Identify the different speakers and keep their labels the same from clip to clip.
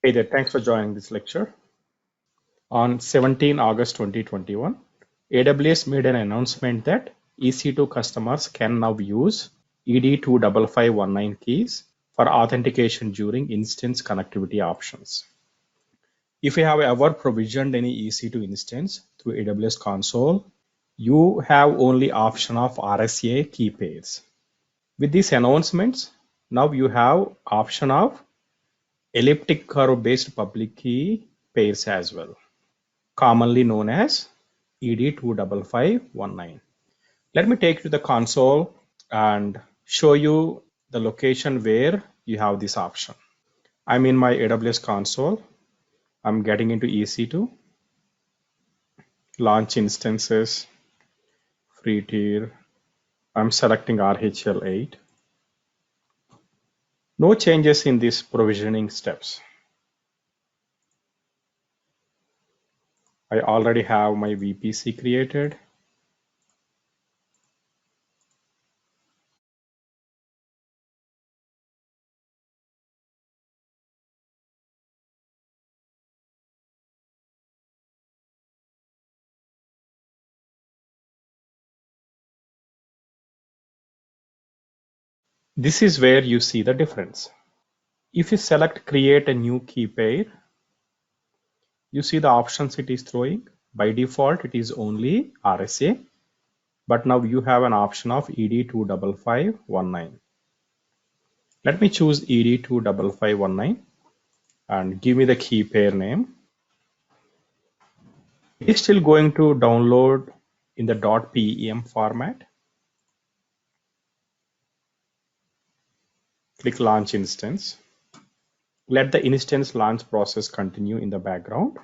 Speaker 1: Hey there, thanks for joining this lecture. On 17 August 2021, AWS made an announcement that EC2 customers can now use ED25519 keys for authentication during instance connectivity options. If you have ever provisioned any EC2 instance through AWS console, you have only option of RSA key pairs. With these announcements, now you have option of elliptic curve based public key pairs as well, commonly known as ED25519. Let me take you to the console and show you the location where you have this option. I'm in my AWS console. I'm getting into EC2, launch instances, free tier. I'm selecting RHEL8. No changes in these provisioning steps. I already have my VPC created. This is where you see the difference. If you select create a new key pair, you see the options it is throwing. By default, it is only RSA, but now you have an option of ED25519. Let me choose ED25519 and give me the key pair name. It is still going to download in the .pem format. Click launch instance. Let the instance launch process continue in the background.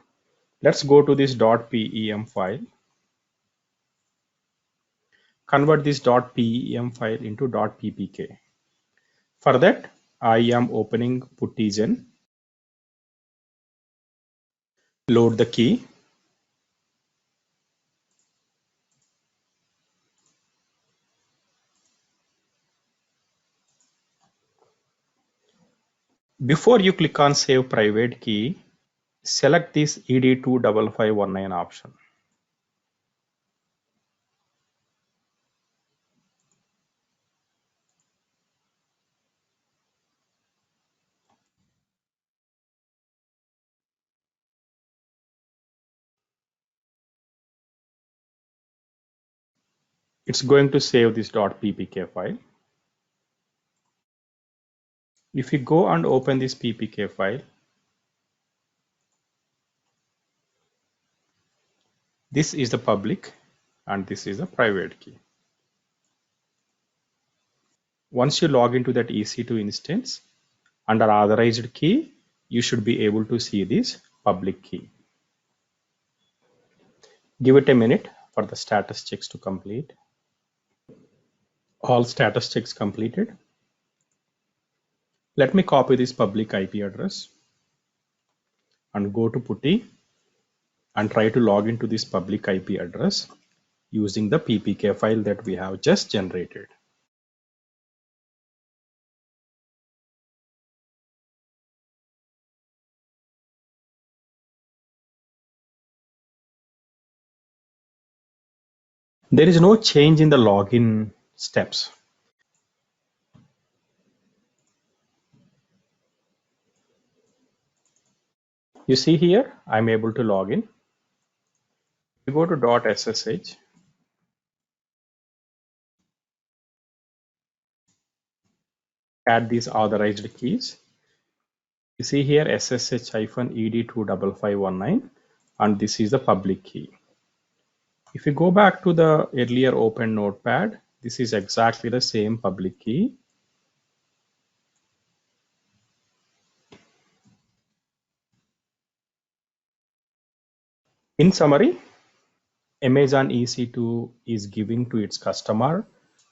Speaker 1: Let's go to this .pem file. Convert this .pem file into .ppk. For that, I am opening Puttigen. Load the key. Before you click on Save Private Key, select this ED25519 option. It's going to save this .ppk file. If you go and open this ppk file, this is the public and this is the private key. Once you log into that EC2 instance, under authorized key, you should be able to see this public key. Give it a minute for the status checks to complete. All status checks completed. Let me copy this public IP address and go to Putty and try to log into this public IP address using the ppk file that we have just generated. There is no change in the login steps. You see here, I'm able to log in. You go to .ssh, add these authorized keys. You see here SSH-ED25519 and this is the public key. If you go back to the earlier open notepad, this is exactly the same public key. In summary, Amazon EC2 is giving to its customer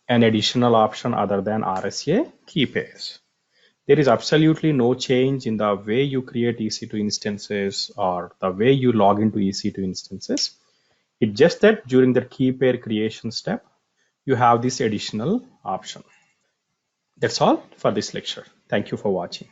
Speaker 1: an additional option other than RSA key pairs. There is absolutely no change in the way you create EC2 instances or the way you log into EC2 instances. It's just that during the key pair creation step, you have this additional option. That's all for this lecture. Thank you for watching.